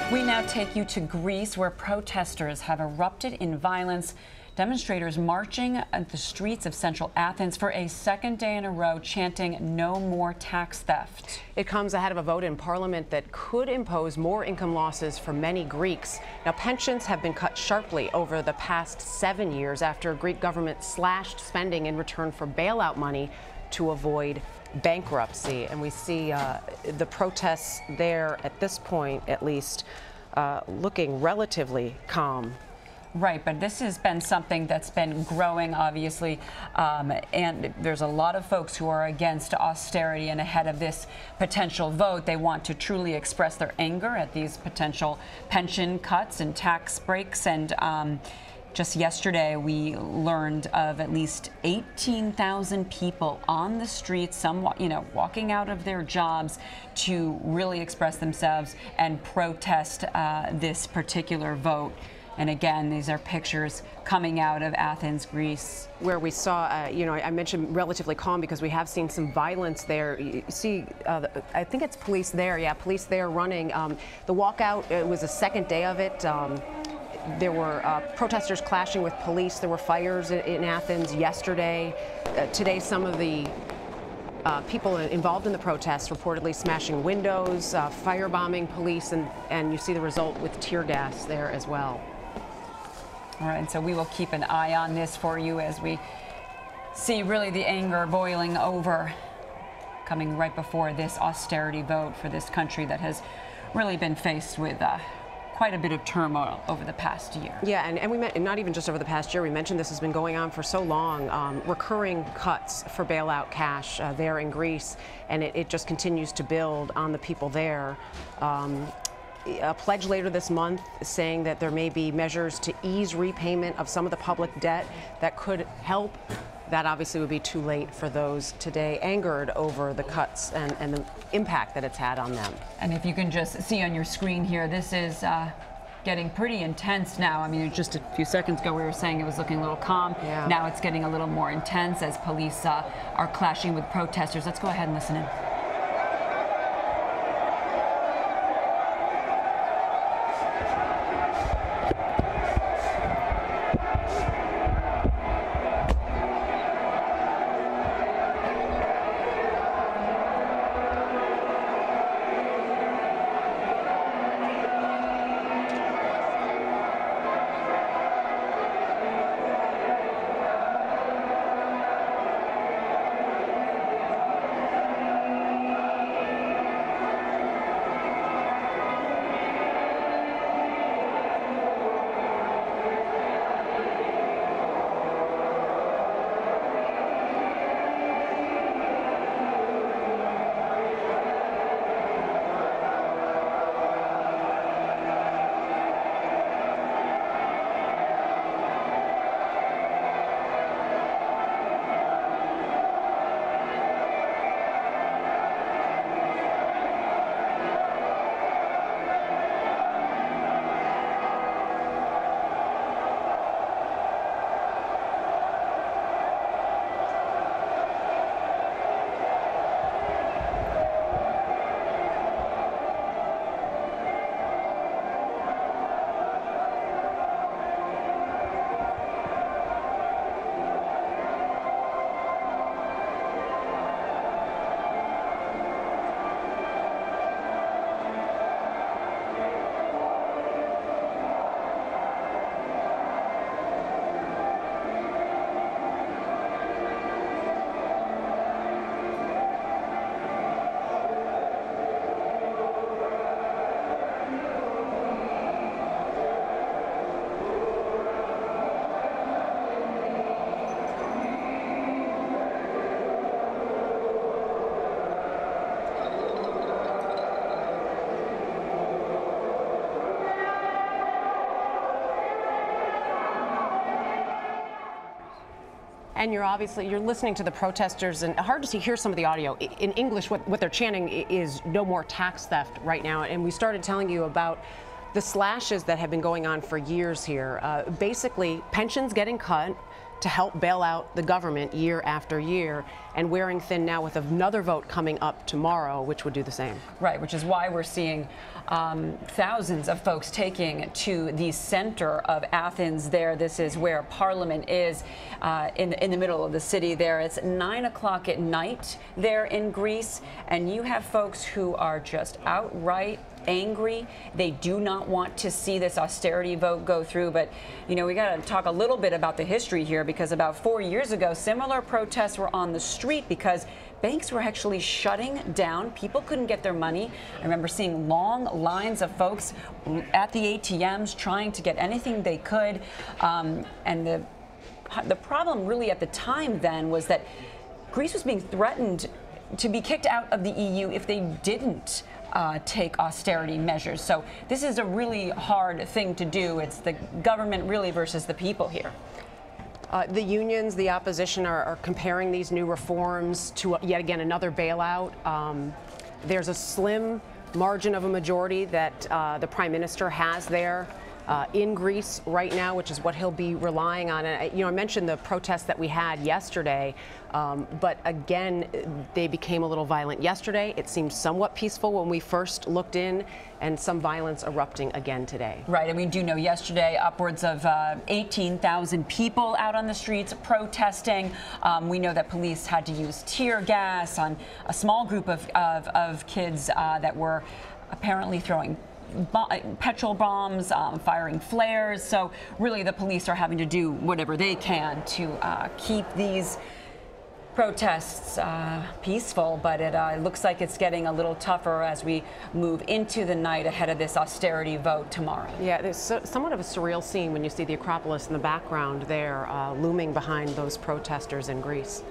We now take you to Greece, where protesters have erupted in violence. Demonstrators marching at the streets of central Athens for a second day in a row, chanting "No more tax theft." It comes ahead of a vote in Parliament that could impose more income losses for many Greeks. Now, pensions have been cut sharply over the past 7 years after Greek government slashed spending in return for bailout money to avoid bankruptcy. And we see the protests there at this point, at least, looking relatively calm. Right, but this has been something that's been growing, obviously, and there's a lot of folks who are against austerity, and ahead of this potential vote, they want to truly express their anger at these potential pension cuts and tax breaks. And just yesterday, we learned of at least 18,000 people on the streets, some, walking out of their jobs to really express themselves and protest this particular vote. And again, these are pictures coming out of Athens, Greece, where we saw, I mentioned relatively calm because we have seen some violence there. You see, I think it's police there. Yeah, police there running. The walkout, it was the second day of it. There were protesters clashing with police. There were fires in Athens yesterday. Today, some of the people involved in the protests reportedly smashing windows, firebombing police, and you see the result with tear gas there as well. All right, so we will keep an eye on this for you as we see really the anger boiling over, coming right before this austerity vote for this country that has really been faced with quite a bit of turmoil over the past year. Yeah, and we meant not even just over the past year. We mentioned this has been going on for so long. Recurring cuts for bailout cash there in Greece, and it just continues to build on the people there. A pledge later this month saying that there may be measures to ease repayment of some of the public debt that could help. That obviously would be too late for those today angered over the cuts and the impact that it's had on them. And if you can just see on your screen here, this is getting pretty intense now. I mean, just a few seconds ago we were saying it was looking a little calm. Yeah. Now it's getting a little more intense as police are clashing with protesters. Let's go ahead and listen in. And you're listening to the protesters, and hard to hear some of the audio. In English, what they're chanting is "no more tax theft" right now. And we started telling you about the slashes that have been going on for years here. Basically, pensions getting cut, to help bail out the government year after year, and wearing thin now with another vote coming up tomorrow, which would do the same. Right, which is why we're seeing thousands of folks taking to the center of Athens there. This is where Parliament is, in the middle of the city there. It's 9 o'clock at night there in Greece, and you have folks who are just outright angry. They do not want to see this austerity vote go through. But, you know, we got to talk a little bit about the history here, because about 4 years ago, similar protests were on the street because banks were actually shutting down. People couldn't get their money. I remember seeing long lines of folks at the ATMs trying to get anything they could. And the problem really at the time then was that Greece was being threatened to be kicked out of the EU if they didn't take austerity measures. So this is a really hard thing to do. It's the government really versus the people here. The unions, the opposition are comparing these new reforms to yet again another bailout. There's a slim margin of a majority that the Prime Minister has there in Greece right now, which is what he'll be relying on. And I mentioned the protests that we had yesterday, but again, they became a little violent yesterday. It seemed somewhat peaceful when we first looked in, and some violence erupting again today. Right, and we do know yesterday upwards of 18,000 people out on the streets protesting. We know that police had to use tear gas on a small group of kids that were apparently throwing petrol bombs, firing flares. So really the police are having to do whatever they can to keep these protests peaceful, but it looks like it's getting a little tougher as we move into the night ahead of this austerity vote tomorrow. Yeah, there's somewhat of a surreal scene when you see the Acropolis in the background there looming behind those protesters in Greece.